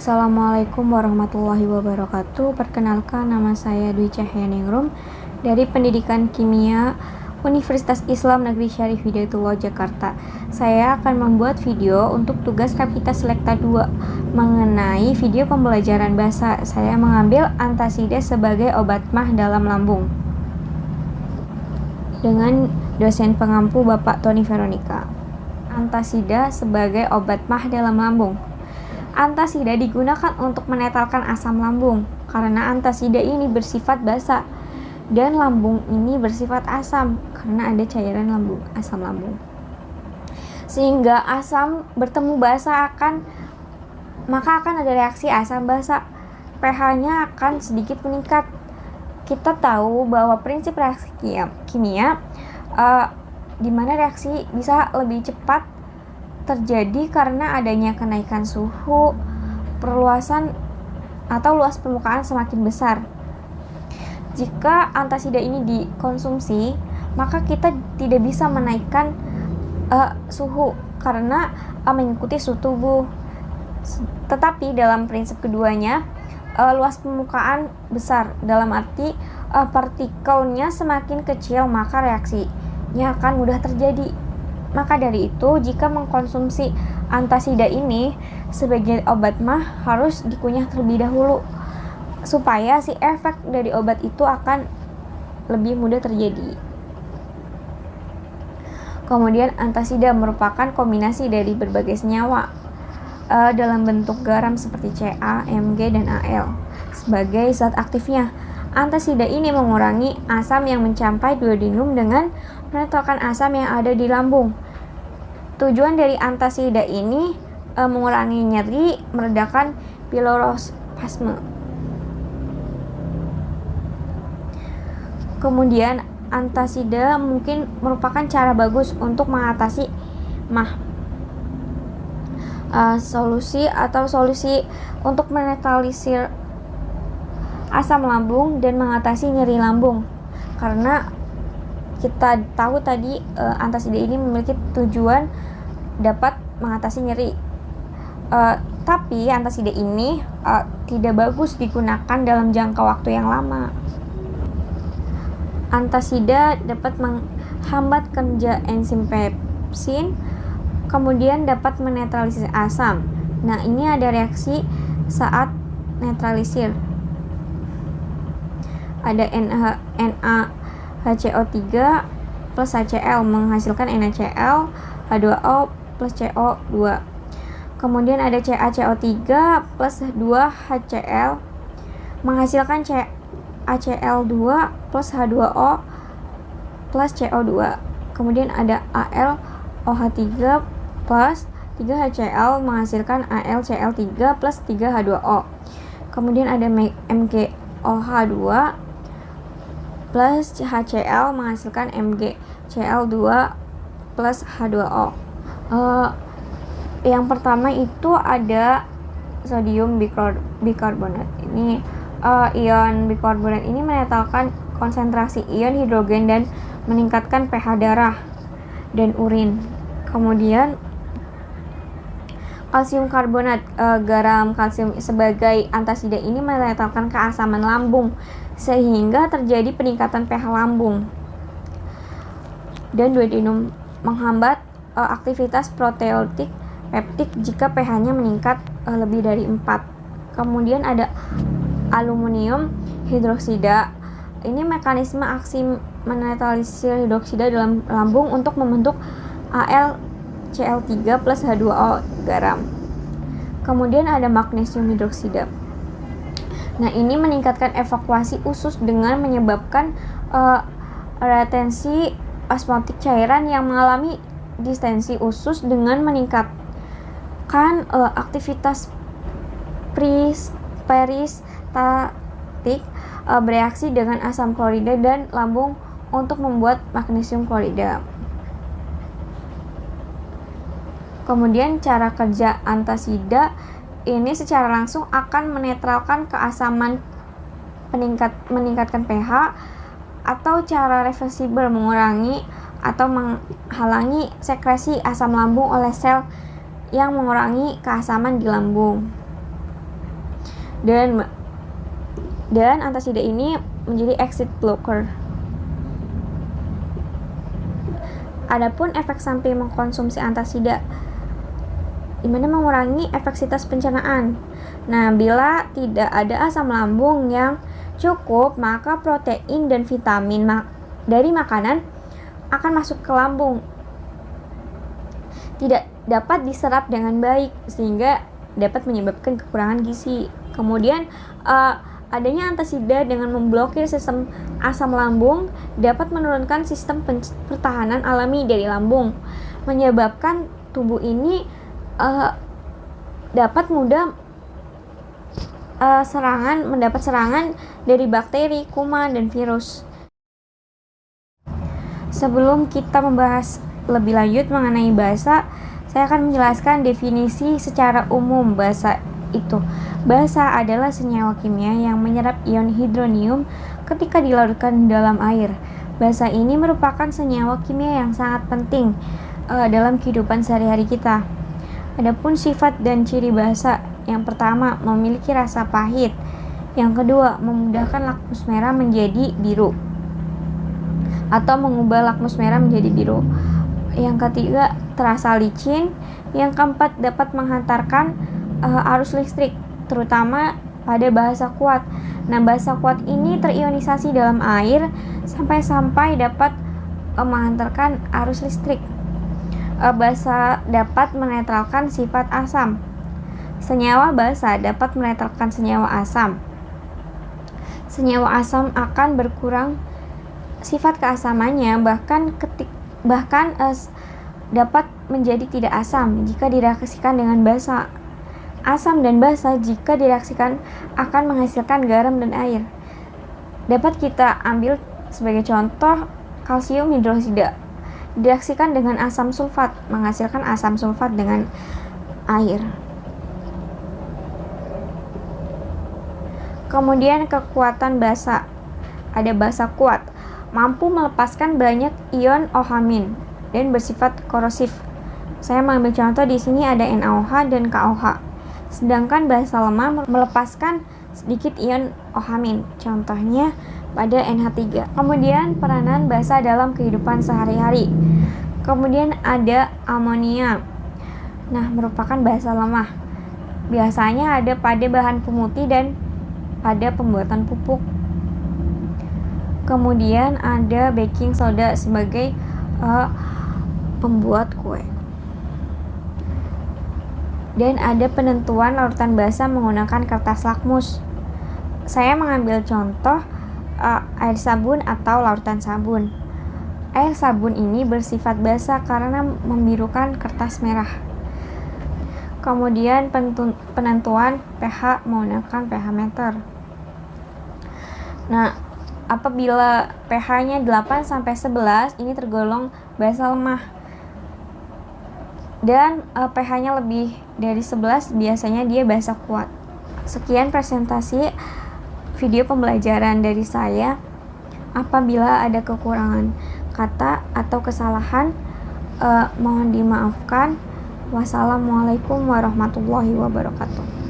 Assalamualaikum warahmatullahi wabarakatuh. Perkenalkan, nama saya Dwi Cahyaningrum dari Pendidikan Kimia Universitas Islam Negeri Syarif Hidayatullah Jakarta. Saya akan membuat video untuk tugas Kapita Selekta 2 mengenai video pembelajaran bahasa. Saya mengambil antasida sebagai obat mah dalam lambung dengan dosen pengampu Bapak Tony Veronica. Antasida sebagai obat mah dalam lambung. Antasida digunakan untuk menetralkan asam lambung karena antasida ini bersifat basa dan lambung ini bersifat asam karena ada cairan asam lambung. Sehingga asam bertemu basa maka akan ada reaksi asam basa. pH-nya akan sedikit meningkat. Kita tahu bahwa prinsip reaksi kimia di mana reaksi bisa lebih cepat terjadi karena adanya kenaikan suhu, perluasan atau luas permukaan semakin besar. Jika antasida ini dikonsumsi, maka kita tidak bisa menaikkan suhu karena mengikuti suhu tubuh. Tetapi dalam prinsip keduanya, luas permukaan besar, dalam arti partikelnya semakin kecil, maka reaksinya akan mudah terjadi. Maka dari itu, jika mengkonsumsi antasida ini sebagai obat mah harus dikunyah terlebih dahulu supaya si efek dari obat itu akan lebih mudah terjadi. Kemudian antasida merupakan kombinasi dari berbagai senyawa dalam bentuk garam seperti Ca, Mg, dan Al sebagai zat aktifnya. Antasida ini mengurangi asam yang mencapai duodenum dengan menetralkan asam yang ada di lambung. Tujuan dari antasida ini mengurangi nyeri, meredakan pilospasme. Kemudian antasida mungkin merupakan cara bagus untuk mengatasi mah. Solusi untuk menetralisir asam lambung dan mengatasi nyeri lambung. Karena kita tahu tadi antasida ini memiliki tujuan dapat mengatasi nyeri. Tapi antasida ini tidak bagus digunakan dalam jangka waktu yang lama. Antasida dapat menghambat kerja enzim pepsin, kemudian dapat menetralisir asam. Nah, ini ada reaksi saat netralisir. Ada NaHCO3 plus HCl menghasilkan NaCl, H2O plus CO2. Kemudian ada CaCO3 plus 2HCl menghasilkan CaCl2 plus H2O plus CO2. Kemudian ada AlOH3 plus 3HCl menghasilkan AlCl3 plus 3H2O. Kemudian ada MgOH2 plus HCl menghasilkan MgCl2 plus H2O. Yang pertama itu ada sodium bikarbonat. Ini ion bikarbonat ini menetralkan konsentrasi ion hidrogen dan meningkatkan pH darah dan urin. Kemudian kalsium karbonat, garam kalsium sebagai antasida ini menetralkan keasaman lambung sehingga terjadi peningkatan pH lambung. Dan duodenum menghambat aktivitas proteolytik peptik jika pH-nya meningkat lebih dari 4. Kemudian ada aluminium hidroksida. Ini mekanisme aksi menetralisir hidroksida dalam lambung untuk membentuk AlCl3 plus H2O garam. Kemudian ada magnesium hidroksida. Nah, ini meningkatkan evakuasi usus dengan menyebabkan retensi osmotik cairan yang mengalami distensi usus dengan meningkatkan aktivitas peristatik bereaksi dengan asam klorida dan lambung untuk membuat magnesium klorida. Kemudian cara kerja antasida ini secara langsung akan menetralkan keasaman, meningkatkan pH, atau cara reversibel mengurangi atau menghalangi sekresi asam lambung oleh sel yang mengurangi keasaman di lambung. dan antasida ini menjadi exit blocker. Adapun efek samping mengkonsumsi antasida, dimana mengurangi efektivitas pencernaan. Nah, bila tidak ada asam lambung yang cukup, maka protein dan vitamin dari makanan akan masuk ke lambung, tidak dapat diserap dengan baik sehingga dapat menyebabkan kekurangan gizi. Kemudian adanya antasida dengan memblokir sistem asam lambung dapat menurunkan sistem pertahanan alami dari lambung, menyebabkan tubuh ini dapat mudah mendapat serangan dari bakteri, kuman, dan virus. Sebelum kita membahas lebih lanjut mengenai basa, saya akan menjelaskan definisi secara umum basa itu. Basa adalah senyawa kimia yang menyerap ion hidronium ketika dilarutkan dalam air. Basa ini merupakan senyawa kimia yang sangat penting dalam kehidupan sehari-hari kita. Adapun sifat dan ciri basa, yang pertama, memiliki rasa pahit. Yang kedua, memudahkan lakmus merah menjadi biru atau mengubah lakmus merah menjadi biru. Yang ketiga, terasa licin. Yang keempat, dapat menghantarkan arus listrik, terutama pada basa kuat. Nah, basa kuat ini terionisasi dalam air sampai dapat menghantarkan arus listrik. Basa dapat menetralkan sifat asam. Senyawa basa dapat menetralkan senyawa asam. Senyawa asam akan berkurang sifat keasamannya, bahkan dapat menjadi tidak asam jika direaksikan dengan basa. Asam dan basa jika direaksikan akan menghasilkan garam dan air. Dapat kita ambil sebagai contoh kalsium hidroksida direaksikan dengan asam sulfat, menghasilkan asam sulfat dengan air. Kemudian kekuatan basa. Ada basa kuat, mampu melepaskan banyak ion OH- dan bersifat korosif. Saya mengambil contoh di sini ada NaOH dan KOH. Sedangkan basa lemah melepaskan sedikit ion OH-. Contohnya pada NH3. Kemudian peranan basa dalam kehidupan sehari-hari. Kemudian ada amonia. Nah, merupakan basa lemah. Biasanya ada pada bahan pemutih dan pada pembuatan pupuk. Kemudian ada baking soda sebagai pembuat kue. Dan ada penentuan larutan basa menggunakan kertas lakmus. Saya mengambil contoh air sabun atau larutan sabun. Air sabun ini bersifat basa karena membirukan kertas merah. Kemudian penentuan pH menggunakan pH meter. Nah, apabila pH-nya 8-11, ini tergolong basa lemah. Dan pH-nya lebih dari 11, biasanya dia basa kuat. Sekian presentasi video pembelajaran dari saya. Apabila ada kekurangan kata atau kesalahan, mohon dimaafkan. Wassalamualaikum warahmatullahi wabarakatuh.